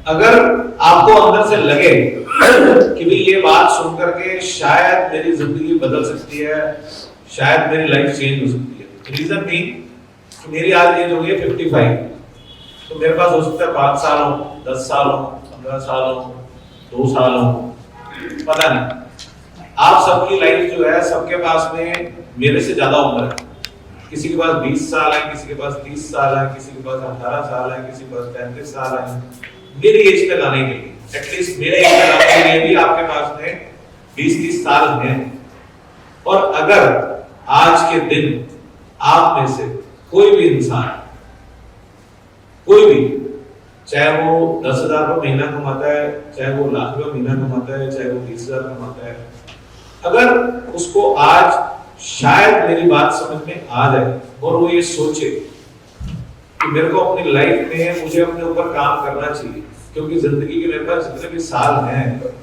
अगर आपको अंदर से लगे कि भाई ये बात सुन करके शायद मेरी जिंदगी बदल सकती है, शायद मेरी लाइफ चेंज हो सकती है। रीजन भी कि मेरी आज एज हो गई है 55, तो मेरे पास हो सकता है 5 साल हो, 10 साल हो, 15 साल हो, 2 साल हो, पता नहीं। आप सबकी लाइफ जो है, सबके पास में मेरे से ज्यादा उम्र है। किसी के पास 20 साल है, किसी के पास 30 साल है, किसी के पास 18 साल है, किसी के पास 35 साल है। मेरी एज तक आने के लिए, एटलीस्ट मेरे एज तक आने के लिए भी आपके पास में 20-30 साल हैं। और अगर आज के दिन आप में से कोई भी इंसान, कोई भी, चाहे वो 10,000 रुपये महीना कमाता है, चाहे वो लाख रुपये महीना कमाता है, चाहे वो 20,000 कमाता है, अगर उसको आज शायद मेरी बात समझ में आ जाए और वो ये सोचे कि मेरे को अपनी लाइफ में मुझे अपने ऊपर काम करना चाहिए, क्योंकि जिंदगी के मेरे पास जितने भी साल हैं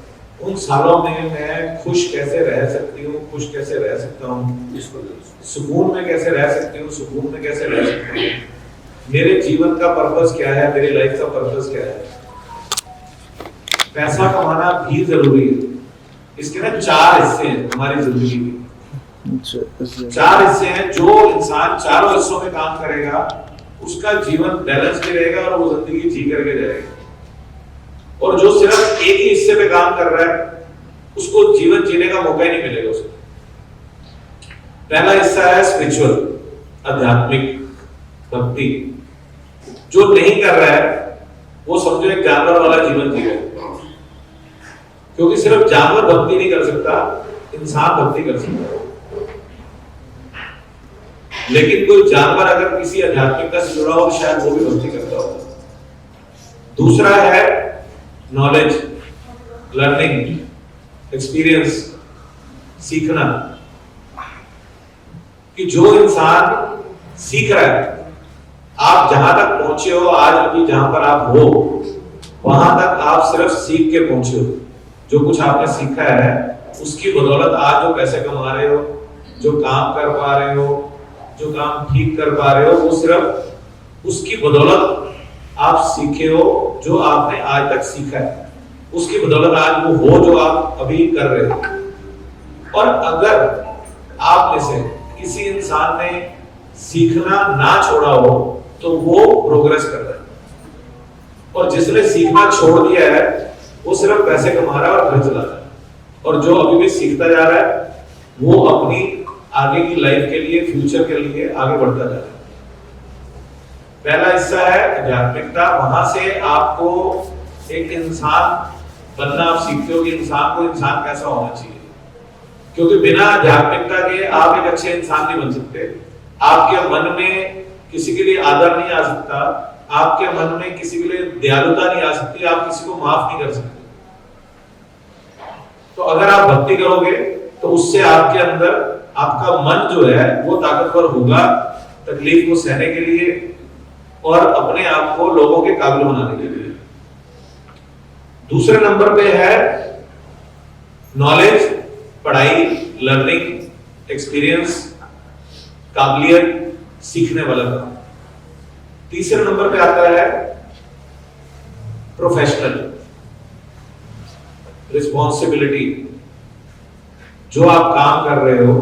उन सालों में मैं खुश कैसे रह सकती हूँ, खुश कैसे रह सकता हूँ, सुकून में कैसे रह सकती हूँ, सुकून में कैसे रह सकती हूँ, मेरे जीवन का पर्पस क्या है, मेरी लाइफ का पर्पस क्या है। पैसा कमाना भी जरूरी है। इसके ना 4 हिस्से हैं हमारी जिंदगी के। 4 हिस्से हैं। जो इंसान चारों हिस्सों में काम करेगा उसका जीवन बैलेंस भी रहेगा और वो जिंदगी जी करके जाएगा। और जो सिर्फ एक ही हिस्से पे काम कर रहा है उसको जीवन जीने का मौका ही नहीं मिलेगा उसे। पहला हिस्सा है स्पिरिचुअल, आध्यात्मिक, भक्ति। जो नहीं कर रहा है वो समझो एक जानवर वाला जीवन जी रहा है, क्योंकि सिर्फ जानवर भक्ति नहीं कर सकता, इंसान भक्ति कर सकता है। लेकिन कोई जानवर अगर किसी आध्यात्मिकता से जुड़ा हो शायद वो भी भक्ति करता होगा। दूसरा है नॉलेज, लर्निंग, एक्सपीरियंस, सीखना। कि जो इंसान सीख रहा है, आप जहां तक पहुंचे हो आज अभी जहां पर आप हो वहां तक आप सिर्फ सीख के पहुंचे हो। जो कुछ आपने सीखा है उसकी बदौलत आज जो पैसे कमा रहे हो, जो काम कर पा रहे हो, जो काम ठीक कर पा रहे हो, वो सिर्फ उसकी बदौलत आप सीखे हो। जो आपने आज तक सीखा है उसकी बदौलत आज वो हो जो आप अभी कर रहे हो। और अगर आप में से किसी इंसान ने सीखना ना छोड़ा हो तो वो प्रोग्रेस कर रहा है। और जिसने सीखना छोड़ दिया है वो सिर्फ पैसे कमा रहा है और घर चला रहा है। और जो अभी भी सीखता जा रहा है वो अपनी आगे की लाइफ के लिए, फ्यूचर के लिए आगे बढ़ता जा रहा है। पहला हिस्सा है आध्यात्मिकता। वहां से आपको एक इंसान बनना आप सीखते हो कि इंसान को इंसान कैसा होना चाहिए, क्योंकि बिना आध्यात्मिकता के आप एक अच्छे इंसान नहीं बन सकते। आपके मन में किसी के लिए आदर नहीं आ सकता, आपके मन में किसी के लिए दयालुता नहीं आ सकती, आप किसी को माफ नहीं कर सकते। तो अगर आप भक्ति करोगे तो उससे आपके अंदर आपका मन जो है वो ताकतवर होगा तकलीफ को सहने के लिए और अपने आप को लोगों के काबिल बनाने के लिए। दूसरे नंबर पे है नॉलेज, पढ़ाई, लर्निंग, एक्सपीरियंस, काबिलियत, सीखने वाला काम। तीसरे नंबर पे आता है प्रोफेशनल, रिस्पॉन्सिबिलिटी। जो आप काम कर रहे हो,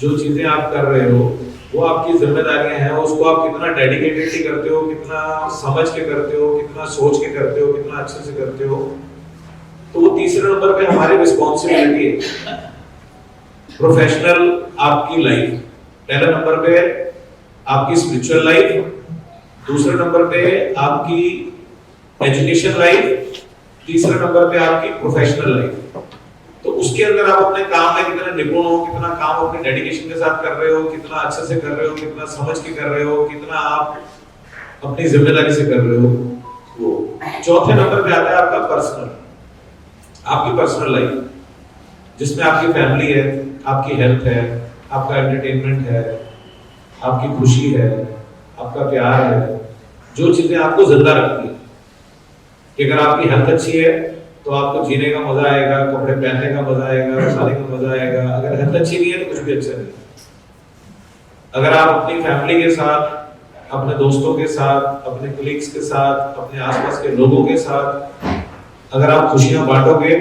जो चीजें आप कर रहे हो वो आपकी जिम्मेदारियां हैं। उसको आप कितना डेडिकेटेडली करते हो, कितना समझ के करते हो, कितना सोच के करते हो, कितना अच्छे से करते हो, तो वो तीसरे नंबर पे हमारी रिस्पॉन्सिबिलिटी है। प्रोफेशनल आपकी लाइफ, पहले नंबर पे आपकी स्पिरिचुअल लाइफ, दूसरे नंबर पे आपकी एजुकेशन लाइफ, तीसरे नंबर पे आपकी प्रोफेशनल लाइफ। तो उसके अंदर आप अपने काम में कितने निपुण हो, कितना काम अपने डेडिकेशन के साथ कर रहे हो, कितना अच्छे से कर रहे हो, कितना समझ के कर रहे हो, कितना आप अपनी जिम्मेदारी से कर रहे हो, वो। चौथे नंबर पे आता है आपका पर्सनल, आपकी पर्सनल लाइफ, जिसमें आपकी फैमिली है, आपकी हेल्थ है, आपका एंटरटेनमेंट है, आपकी खुशी है, आपका प्यार है, जो चीजें आपको जिंदा रखती है। कि अगर आपकी हेल्थ अच्छी है तो आपको जीने का मजा आएगा, कपड़े पहनने का मजा आएगा, खाने का मजा आएगा। अगर हेल्थ अच्छी नहीं है तो कुछ भी अच्छा नहीं। अगर आप अपनी फैमिली के साथ अपने दोस्तों के साथ, अपने कलीग्स के साथ, अपने आसपास के लोगों के साथ अगर आप खुशियां बांटोगे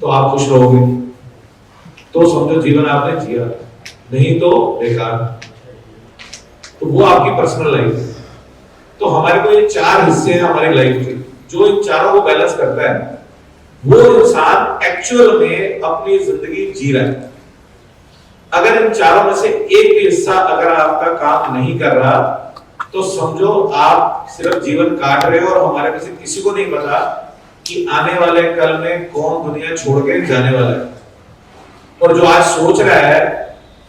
तो आप खुश रहोगे, तो समझो जीवन आपने जिया, नहीं तो बेकार। तो वो आपकी पर्सनल लाइफ है। तो हमारे को ये 4 हिस्से हैं हमारी लाइफ के, जो इन चारों को बैलेंस करता है वो इंसान एक्चुअल में अपनी जिंदगी जी रहा है। अगर इन चारों में से एक भी हिस्सा अगर आपका काम नहीं कर रहा तो समझो आप सिर्फ जीवन काट रहे हो, और हमारे में से किसी को नहीं पता कि आने वाले कल में कौन दुनिया छोड़ के जाने वाला है। और जो आज सोच रहा है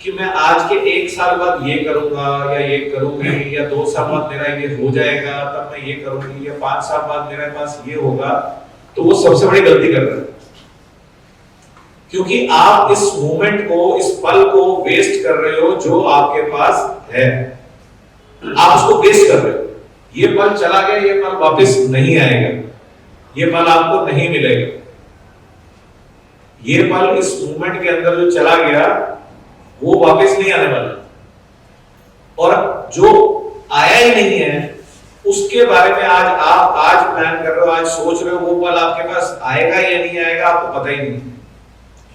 कि मैं आज के 1 साल बाद ये करूंगा या ये करूंगी, या 2 साल बाद मेरा ये हो जाएगा तब मैं ये करूंगी, या 5 साल बाद मेरे पास ये होगा, तो वो सबसे बड़ी गलती कर रहा है। क्योंकि आप इस मोमेंट को, इस पल को वेस्ट कर रहे हो जो आपके पास है, आप उसको वेस्ट कर रहे हो। ये पल चला गया, ये पल वापस नहीं आएगा, ये पल आपको नहीं मिलेगा। ये पल इस मोमेंट के अंदर जो चला गया वो वापस नहीं आने वाला, और जो आया ही नहीं है उसके बारे में आप आज प्लान कर रहे हो, आज सोच रहे हो, वो पल आपके पास आएगा या नहीं आएगा आपको पता ही नहीं,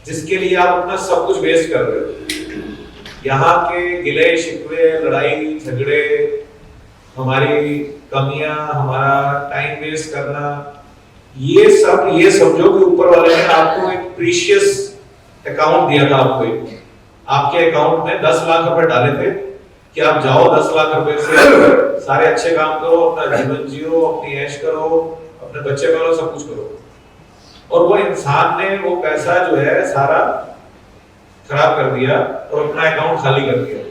जिसके लिए आप अपना सब कुछ वेस्ट कर रहे हो। यहाँ के गिले शिकवे, लड़ाई झगड़े, हमारी कमियां, हमारा टाइम वेस्ट करना, ये सब, ये समझो कि ऊपर वाले ने आपको एक प्रीशियस अकाउंट दिया था। आपके अकाउंट में 10 लाख रुपए डाले थे कि आप जाओ 10 लाख रुपए से सारे अच्छे काम करो, अपना जीवन जियो, अपनी ऐश करो, अपने बच्चे पालो, सब कुछ करो। और वो इंसान ने वो पैसा जो है सारा खराब कर दिया और अपना अकाउंट खाली कर दिया,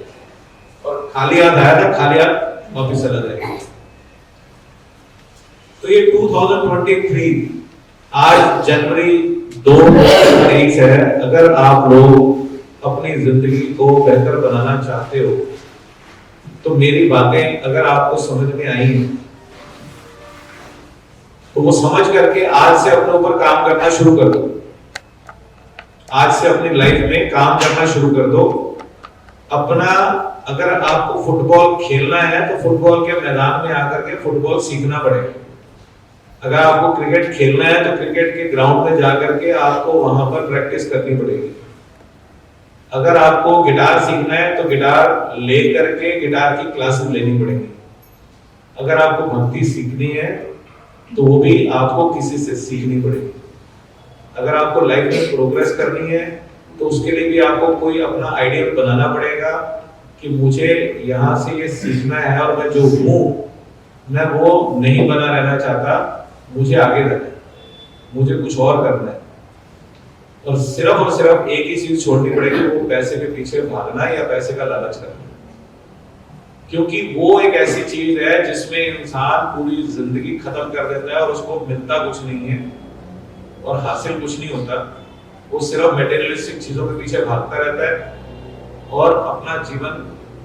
और खाली हाथ आया था, खाली हाथ वापिस चला जाएगा। तो ये 2023 आज जनवरी 2 तारीख है। अगर आप लोग अपनी जिंदगी को बेहतर बनाना चाहते हो तो मेरी बातें अगर आपको समझ में आई तो वो समझ करके आज से अपने ऊपर काम करना शुरू कर दो। आज से अपनी लाइफ में काम करना शुरू कर दो। अपना, अगर आपको फुटबॉल खेलना है तो फुटबॉल के मैदान में आकर के फुटबॉल सीखना पड़ेगा। अगर आपको क्रिकेट खेलना है तो क्रिकेट के ग्राउंड में जाकर के आपको वहां पर प्रैक्टिस करनी पड़ेगी। अगर आपको गिटार सीखना है तो गिटार ले करके गिटार की क्लासेस लेनी पड़ेगी। अगर आपको भक्ति सीखनी है तो वो भी आपको किसी से सीखनी पड़ेगी। अगर आपको लाइफ में प्रोग्रेस करनी है तो उसके लिए भी आपको कोई अपना आइडियल बनाना पड़ेगा कि मुझे यहाँ से ये सीखना है, और मैं जो हूँ मैं वो नहीं बना रहना चाहता, मुझे आगे रहना है, मुझे कुछ और करना है। और सिर्फ एक ही चीज छोड़नी पड़ेगी, वो पैसे के पीछे भागना या पैसे का लालच करना। क्योंकि वो एक ऐसी चीज है जिसमें इंसान पूरी जिंदगी खत्म कर देता है और उसको मिलता कुछ नहीं है और हासिल कुछ नहीं होता। वो सिर्फ मटेरियलिस्टिक चीजों के पीछे भागता रहता है और अपना जीवन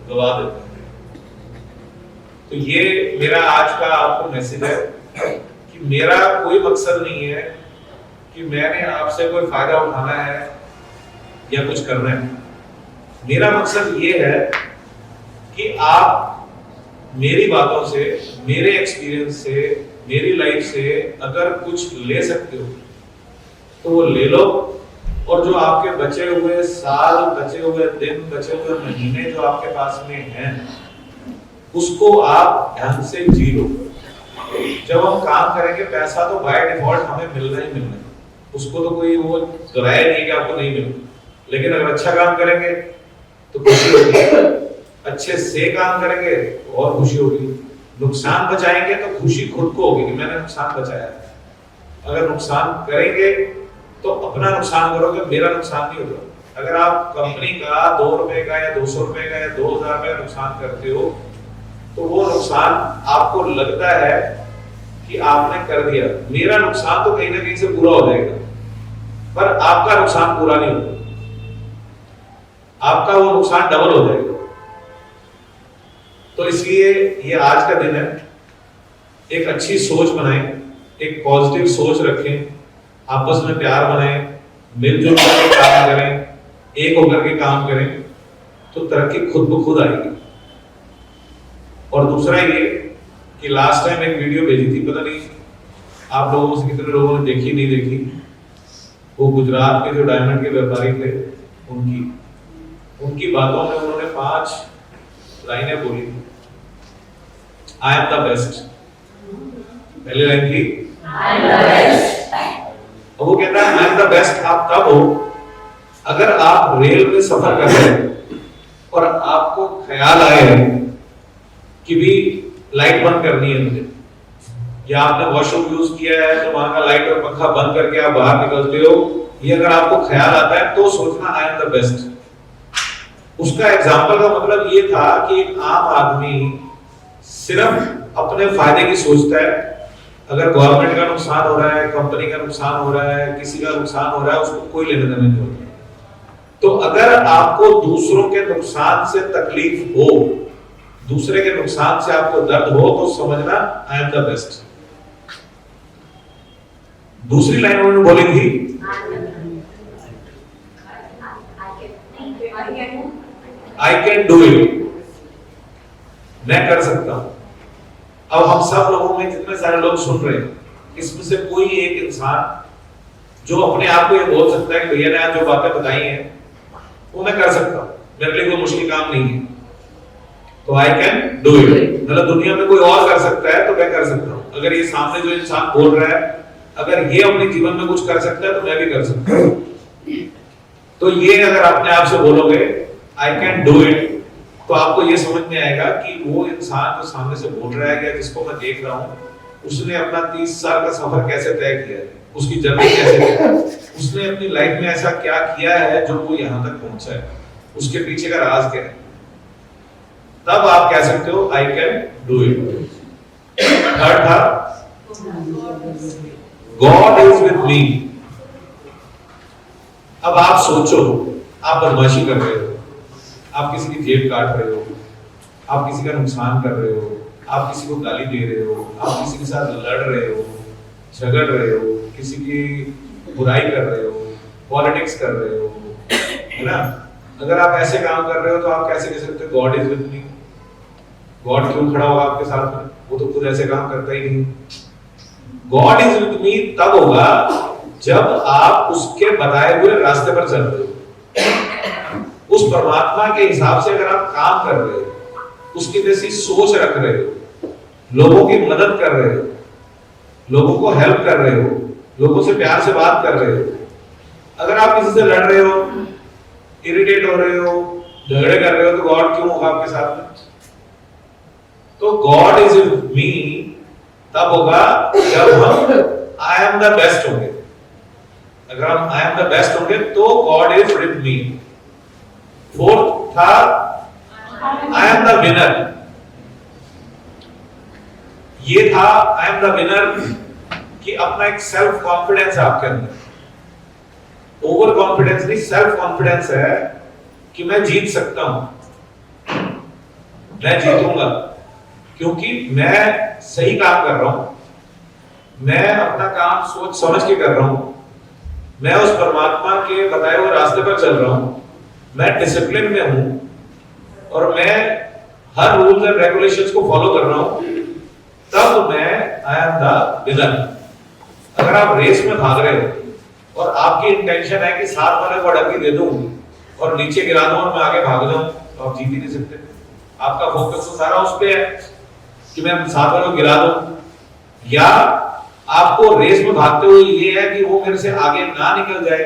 गवा देता है। तो ये मेरा आज का आपको मैसेज है कि मेरा कोई मकसद नहीं है कि मैंने आपसे कोई फायदा उठाना है या कुछ करना है। मेरा मकसद ये है कि आप मेरी बातों से, मेरे एक्सपीरियंस से, मेरी लाइफ से अगर कुछ ले सकते हो तो वो ले लो, और जो आपके बचे हुए साल, बचे हुए दिन, बचे हुए महीने जो आपके पास में हैं उसको आप ढंग से जी लो। जब हम काम करेंगे पैसा तो बाय डिफॉल्ट हमें मिलना ही मिलना है, उसको तो कोई वो दोहराया नहीं कि आपको नहीं मिलना। लेकिन अगर अच्छा काम करेंगे तो खुशी होगी, अच्छे से काम करेंगे तो और खुशी होगी। नुकसान बचाएंगे तो खुशी खुद को होगी कि मैंने नुकसान बचाया। अगर नुकसान करेंगे तो अपना नुकसान करोगे, मेरा नुकसान नहीं होगा। अगर आप कंपनी का 2 रुपए का या 200 रुपए का या 2000 रुपए का नुकसान करते हो तो वो नुकसान आपको लगता है कि आपने कर दिया। मेरा नुकसान तो कहीं ना कहीं से पूरा हो जाएगा, पर आपका नुकसान पूरा नहीं होगा, आपका वो नुकसान डबल हो जाएगा। तो इसलिए ये आज का दिन है, एक अच्छी सोच बनाएं, एक पॉजिटिव सोच रखें, आपस में प्यार बनाएं, मिलजुल कर काम करें, एक होकर के काम करें, तो तरक्की खुद ब खुद आएगी। और दूसरा ये कि लास्ट टाइम एक वीडियो भेजी थी, पता नहीं आप लोगों में से कितने लोगों ने देखी नहीं देखी, वो गुजरात के जो डायमंड के व्यापारी थे उनकी बातों में उन्होंने 5 लाइनें बोली थी। आई एम द बेस्ट, पहली लाइन थी आई एम द बेस्ट। अब वो कहता है आई एम द बेस्ट आप तब हो अगर आप रेल में सफर कर रहे हो और आपको ख्याल आए कि भी लाइट बंद करनी है मुझे, या आपने वॉशरूम यूज किया है तो वहां का लाइट और पंखा बंद करके आप बाहर निकलते हो, ये अगर आपको ख्याल आता है तो सोचना आई एम द बेस्ट। उसका एग्जाम्पल का मतलब ये था कि एक आम आदमी सिर्फ अपने फायदे की सोचता है। अगर गवर्नमेंट का नुकसान हो रहा है, कंपनी का नुकसान हो रहा है, किसी का नुकसान हो रहा है, उसको कोई लेने देने नहीं होता। तो अगर आपको दूसरों के नुकसान से तकलीफ हो, दूसरे के नुकसान से आपको दर्द हो, तो समझना आई एम द बेस्ट। दूसरी लाइन उन्होंने बोली थी आई कैन डू इट, मैं कर सकता हूं। अब हम सब लोगों में जितने सारे लोग सुन रहे हैं, इसमें से कोई एक इंसान जो अपने आप को ये बोल सकता है कि भैया ने आज जो बातें बताई हैं वो मैं कर सकता हूं, मेरे लिए कोई मुश्किल काम नहीं है, तो आई कैन डू इट। मतलब दुनिया में कोई और कर सकता है तो मैं कर सकता हूं। अगर ये सामने जो इंसान बोल रहा है, अगर ये अपने जीवन में कुछ कर सकता है तो मैं भी कर सकता हूं। तो ये अगर अपने आप से बोलोगे आई कैन डू इट, तो आपको ये समझ में आएगा कि वो इंसान जो सामने से बोल रहा है या जिसको मैं देख रहा हूँ, उसने अपना 30 साल का सफर कैसे तय किया है, उसकी जर्नी कैसे है, उसने अपनी लाइफ में ऐसा क्या किया है जो वो यहाँ तक पहुंचा है, उसके पीछे का राज क्या है। तब आप कह सकते हो I can do it. Third था गॉड इज विद मी। अब आप सोचो, आप बदमाशी कर रहे हो, आप किसी की जेब काट रहे हो, आप किसी का नुकसान कर रहे हो, आप किसी को गाली दे रहे हो, आप किसी के साथ लड़ रहे हो, झगड़ रहे हो, किसी की बुराई कर रहे हो, पॉलिटिक्स कर रहे हो, है ना। अगर आप ऐसे काम कर रहे हो तो आप कैसे कह सकते हो God is with me? God क्यों खड़ा होगा आपके साथ में? वो तो खुद ऐसे काम करता ही नहीं। गॉड इज विद मी तब होगा जब आप उसके बताए हुए रास्ते पर चल रहे हो, उस परमात्मा के हिसाब से अगर आप काम कर रहे हो, उसकी जैसी सोच रख रहे हो, लोगों की मदद कर रहे हो, लोगों को हेल्प कर रहे हो, लोगों से प्यार से बात कर रहे हो। अगर आप किसी से लड़ रहे हो, इरिटेट हो रहे हो, झगड़े कर रहे हो, तो गॉड क्यों होगा आपके साथ में? तो गॉड इज विद मी तब होगा जब हम आई एम द बेस्ट होंगे। अगर हम आई एम द बेस्ट होंगे तो God is with me. Fourth था आई एम द विनर। ये था आई एम द विनर कि अपना एक सेल्फ कॉन्फिडेंस है आपके अंदर। ओवर कॉन्फिडेंस नहीं, सेल्फ कॉन्फिडेंस है कि मैं जीत सकता हूं, मैं जीतूंगा, क्योंकि मैं सही काम कर रहा हूं, मैं अपना काम सोच समझ के कर रहा हूं, मैं उस परमात्मा के बताए हुए रास्ते पर चल रहा हूं, मैं डिसिप्लिन में हूं और मैं हर रूल्स एंड रेगुलेशंस को फॉलो कर रहा हूं, तब मैं आई एम द विनर। अगर आप रेस में भाग रहे हो और आपकी इंटेंशन है कि साथ वाले को अड़ंगी दे दूं और नीचे गिरा दूं और मैं आगे भाग जाऊं, तो आप जीत ही नहीं सकते। आपका फोकस तो सारा उस पे है कि मैं साथ वाले को गिरा दूं, या आपको रेस में भागते हुए ये है कि वो मेरे से आगे ना निकल जाए,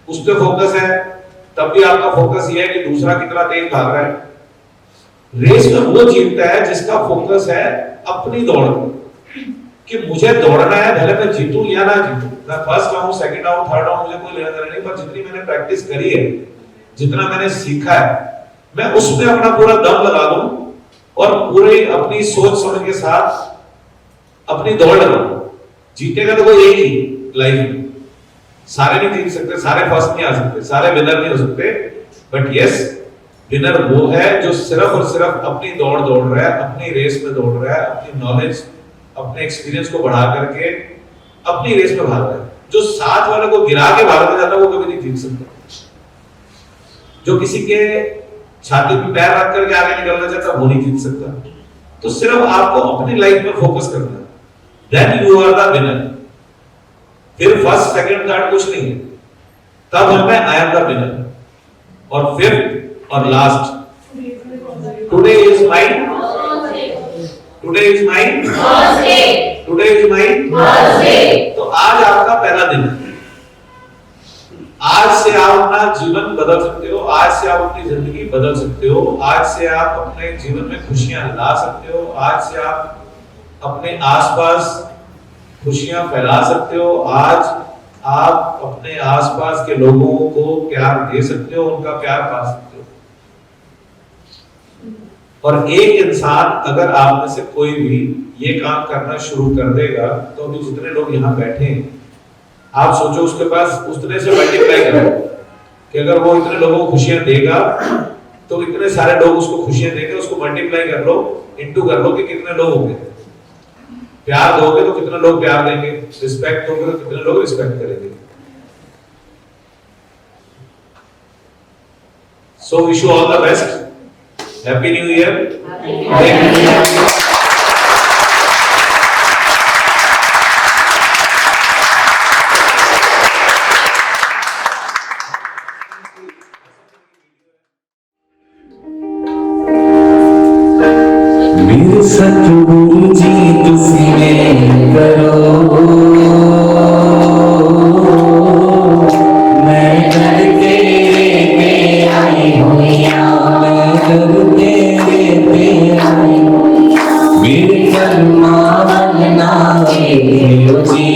उस पे फोकस है। तब भी आपका फोकस ये है कि दूसरा कितना तेज भाग रहा है। रेस में वो जीतता है जिसका फोकस है अपनी दौड़ कि मुझे दौड़ना है, भले मैं जीतूं या ना जीतूं, मैं फर्स्ट आऊं, सेकंड आऊं, थर्ड आऊं, मुझे कोई लेना देना नहीं, पर जितनी मैंने प्रैक्टिस करी है, जितना मैंने सीखा है, मैं उसमें अपना पूरा दम लगा दूं और पूरी अपनी सोच समझ के साथ अपनी दौड़ लगाऊं। जीतेगा तो कोई एक ही लाइफ में, सारे नहीं जीत सकते, सारे फर्स्ट नहीं आ सकते, सारे विनर नहीं हो सकते, बट यस विनर वो है जो सिर्फ और सिर्फ अपनी दौड़ दौड़ रहा है, अपनी रेस में दौड़ रहा है, अपनी नॉलेज, अपने एक्सपीरियंस को बढ़ा करके अपनी रेस में भाग रहा है। जो साथ वाले को गिरा के भागने जाता है वो कभी नहीं जीत सकता। जो किसी के छाती पे पैर रख करके आगे निकलना चाहता वो नहीं जीत सकता। तो सिर्फ आपको अपनी लाइफ में फोकस करना है, then you are the winner. फिर फर्स्ट सेकंड थर्ड कुछ नहीं है, तब हमें आई एम द विनर। और फिफ्थ और last, today is mine, today is mine, today is mine. तो आज आपका पहला दिन है। आज से आप अपना जीवन बदल सकते हो, आज से आप अपनी जिंदगी बदल सकते हो, आज से आप अपने जीवन में खुशियां ला सकते हो, आज से आप अपने आसपास खुशियां फैला सकते हो, आज आप अपने आसपास के लोगों को प्यार दे सकते हो, उनका प्यार पा सकते हो। और एक इंसान अगर आप में से कोई भी ये काम करना शुरू कर देगा, तो अभी जितने लोग यहाँ बैठे हैं, आप सोचो उसके पास उतने से मल्टीप्लाई करो कि अगर वो इतने लोगों को खुशियां देगा तो इतने सारे लोग उसको खुशियां देंगे, उसको मल्टीप्लाई कर लो, इनटू कर लो कि कितने लोग होंगे। प्यार दोगे तो कितने लोग प्यार देंगे, रिस्पेक्ट दोगे तो कितने लोग रिस्पेक्ट करेंगे। So wish you all the best, happy new year. सतगुरु जी तुसी करो, मैं कर तेरे पे आई हुइया, मैं कर तेरे पे आई हुइया, मेरे कर्मा बनना देओ जी,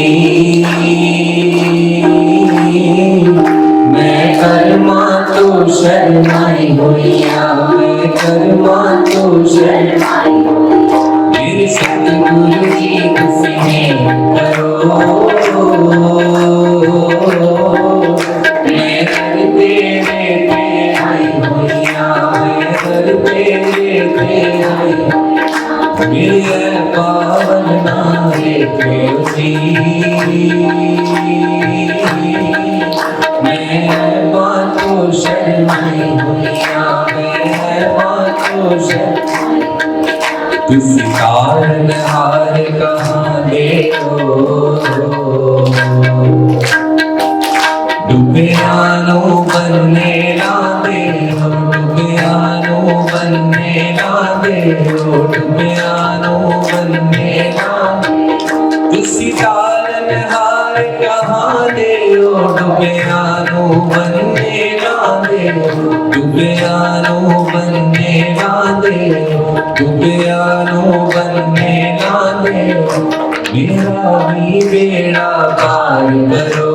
मैं कर्मा तो शर्माई हुइया, मैं कर्मा तो शर्माई हुइया, मेरे सतगुरु जी तुसी करो, मैं कर तेरे पे आई हुइया, मैं कर तेरे पे आई हुइया, मेरे पावन नारे देओ जी, मैं बातों शर्माई हुइया, मैं बातों शर्माई, किसी कारण हार कहाँ देखो, डुबियानो बनने ना दे, डुबियानो बनने ना दे, डुबियानो बनने ना दे, किसी कारण हार कहाँ दे, डुबियानो बनने ना दे, डुबियानो बनने ना दे, डुबियानो बनने ना दे, मेरा भी बेड़ा पार करो,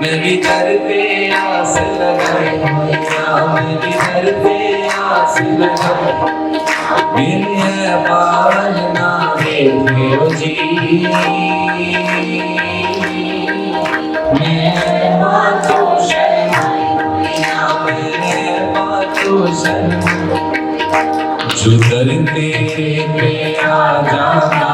मैं भी दर पे आस लगाई हुइया, मैं भी दर पे आस लगाई, मेरे पावन नारे देओ जी, मैं बातों शर्माई हुइया, मैं बातों शर्माई, जो दर तेरे पे आ जाता,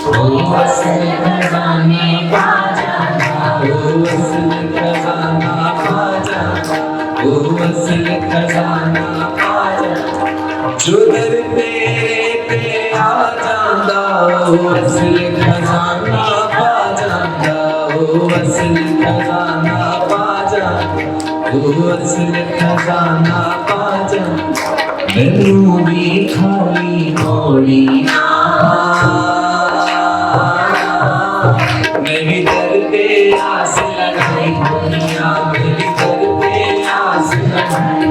वो असल खजाने पा जाता, वो असल खजाना पा जाता, वो असल खजाना पा जाता, जो दर तेरे पे आ जाता, वो असल खजाना पा जाता, वो असल खजाना पा जाता, वो असल खजाना पा जाता, मैनू भी खाली मोड़ी ना, मैं भी दर पे आस लगाई हुइया, मैं भी दर पे आस लगाई,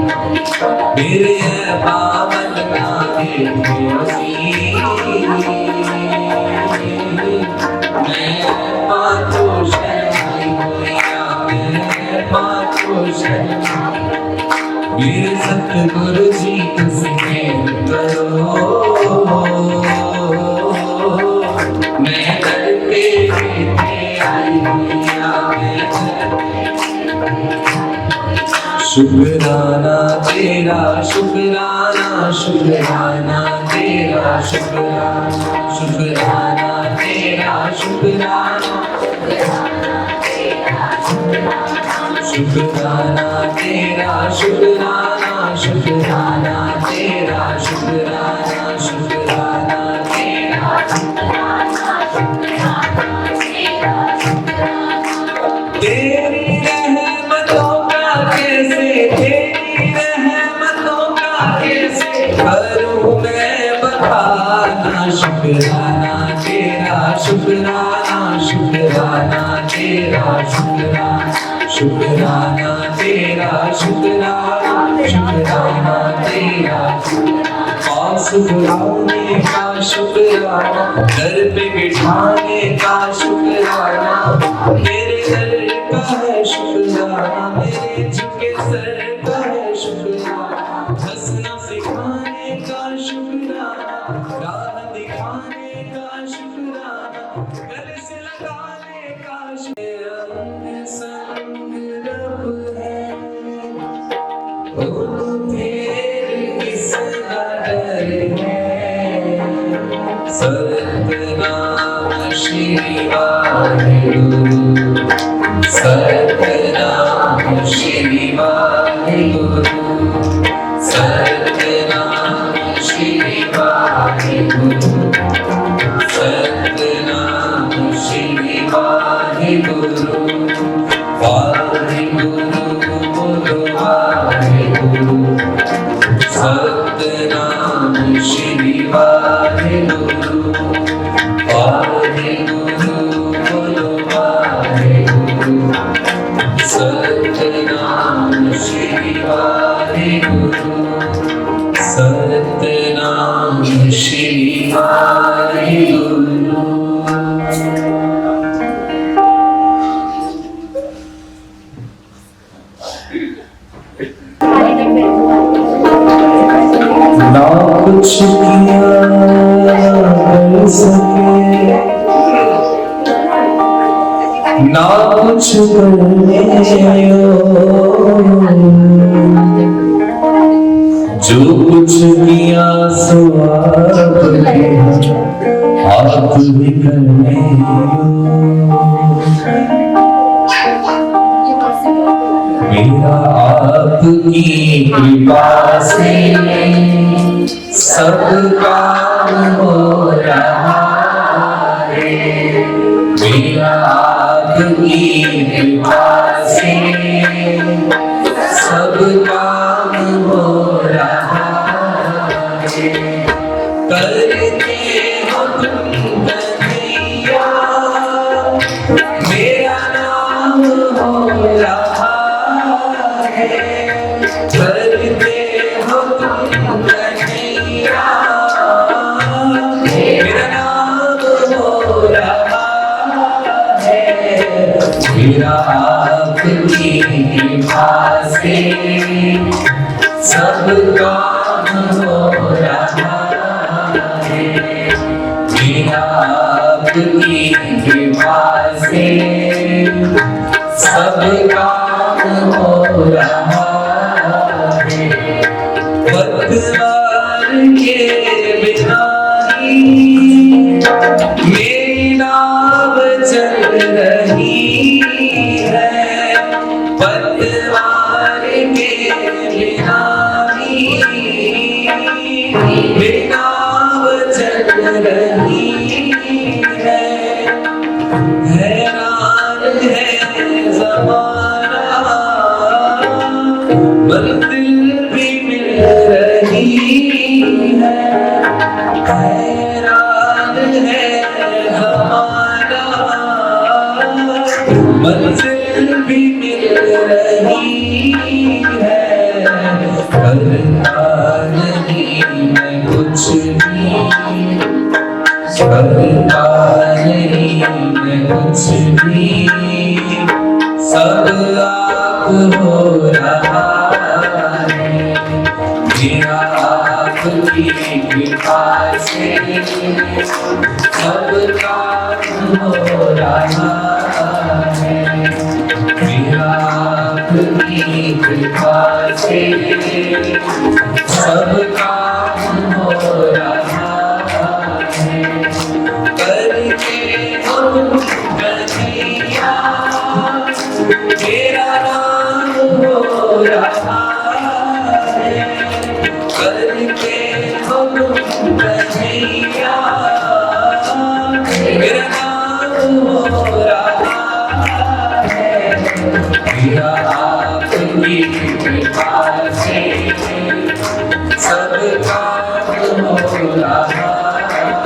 मेरे पावन नारे देओ जी, मैं बातों शर्माई हुइया, मैं बातों शर्माई, मेरे सतगुरु जी तुसी करो, मैं कर तेरे पे आई हुइया, शुक्राना तेरा, शुक्राना शुक्राना तेरा, शुक्राना शुक्राना तेरा, शुक्राना शुक्राना तेरा शुक्राना शुक्राना तेरा शुक्राना शुक्राना तेरा तेरी रहमतों का कैसे तेरी रहमतों का कैसे करूं मैं बखाना शुक्राना तेरा शुक्राना शुक्राना तेरा शुक्राना शुक्राना तेरा शुक्राना शुक्राना तेरा पास बुलाने का शुक्राना घर पे बिठाने का शुक्राना मेरे घर का है शुक्राना मेरे झुके सर का है शुक्राना हंसना सिखाने का शुक्राना राह दिखाने का शुक्राना गले से लगाने का शुक्राना संग रब है ओ फिर किसका डर है सतनाम श्री वाहिगुरु सतनाम श्री वाहिगुरु सतनाम श्री वाहिगुरु सतनाम श्री वाहिगुरु वाहिगुरु बोलो वाहिगुरु सतनाम श्री वाहिगुरु वाहिगुरु बोलो वाहिगुरु सतनाम श्री वाहिगुरु सतनाम श्री वाहिगुरु ना कुछ किया कर सके ना कुछ करने जो कुछ किया सो आप भी करने मेरा आपकी कृपा से सब काम हो रहा है मेरा आपकी कृपा से सब काम हो रहा है करते हो तुम कन्हैया मेरा नाम हो रहा है करते हो तुम कन्हैया मेरा नाम हो रहा है मेरा आपकी कृपा से सब काम हो रहा है मेरा आपकी कृपा से सब काम हो रहा है पतवार के बिना ही मेरी नाव चल रही है पतवार के बिना ही मेरी नाव चल रही है हैरान है ज़माना मंजिल भी मिल रही है हैरान है ज़माना मंजिल भी मिल रही है करता नहीं मैं कुछ भी करता नहीं मैं कुछ भी सब आप हो रहा है मेरा आपकी कृपा से सब काम हो रहा है मेरा आपकी कृपा से सब काम हो रहा है करके तुम कन्हैया कन्हैया मेरा नाम हो रहा है मेरा आपकी कृपा से सब काम हो रहा है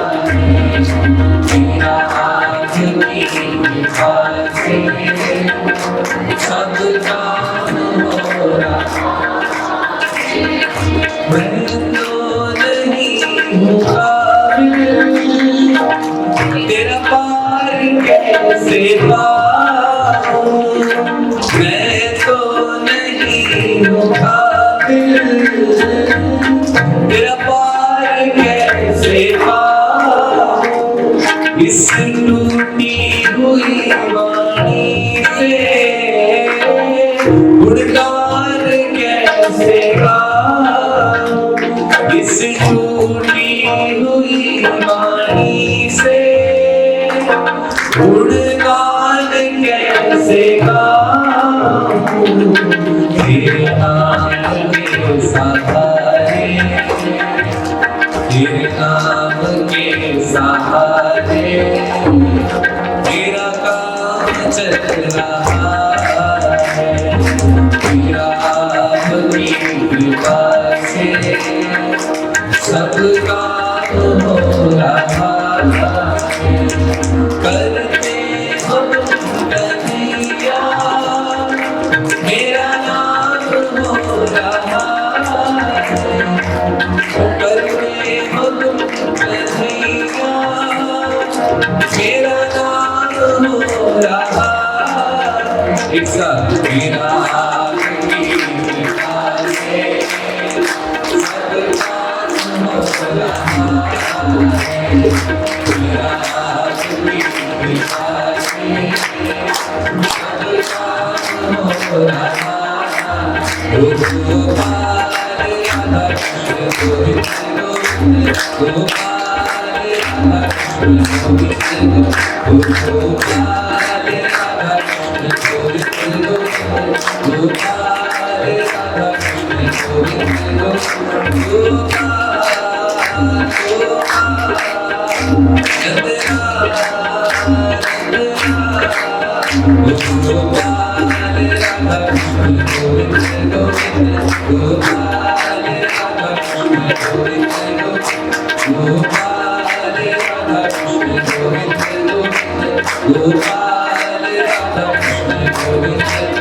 मेरा आपकी कृपा से सब काम हो रहा मैं तो नहीं हूँ काबिल तेरा पार कैसे पाऊं मैं तो नहीं हूँ काबिल तेरा पार कैसे पाऊं इस टूटी हुई वाणी से गुणगान कैसे गाऊं इस टूटी हुई वाणी से गुणगान कैसे गाऊं तेरे नाम के सहारे तेरे नाम के सहारे तेरा काम चल रहा है तेरा आपकी कृपा से सब काम हो रहा है करते हो कन्हैया मेरा नाम हो रहा है करते हो कन्हैया मेरा नाम हो रहा एक साथ मेरा आपकी कृपा से सब काम हो रहा है मेरा आपकी कृपा से सब काम हो रहा है गोपाल राधा कृष्ण गोविंद गोपाल राधा कृष्ण गोविंद गोपाल राधा कृष्ण गोविंद गोपाल राधा कृष्ण गोविंद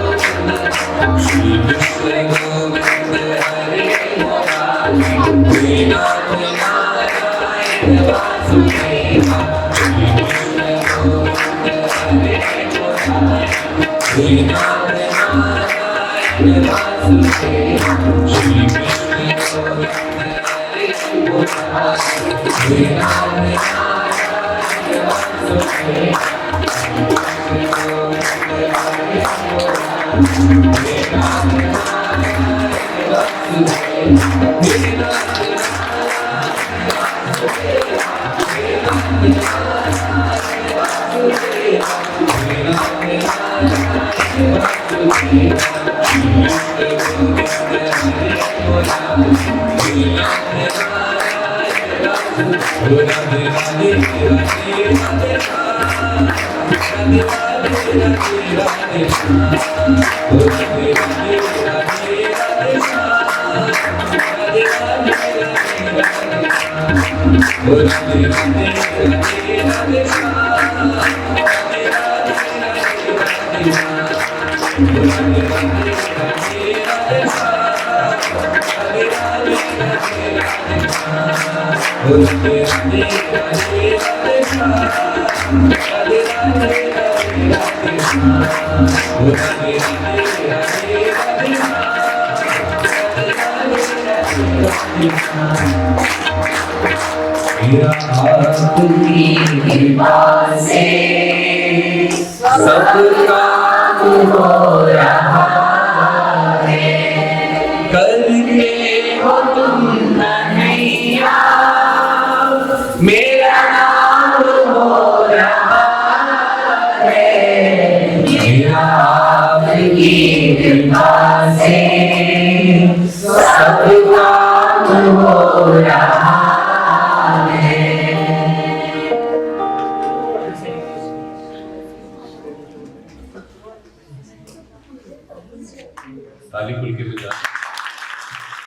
श्री कृष्ण गोविंद हरे मुरारी नाथ नारायण वासुदेव श्री कृष्ण गोविंद हरे मुरारी नाथ नारायण वासुदेव श्री कृष्ण गोविंद हरे मुरारी नाथ नारायण वासुदेव आपकी कृपा से सब काम हो रहा है करते हो तुम कन्हैया मेरा नाम हो रहा है मेरा आपकी कृपा से सब काम हो रहा ताली खुल के बजा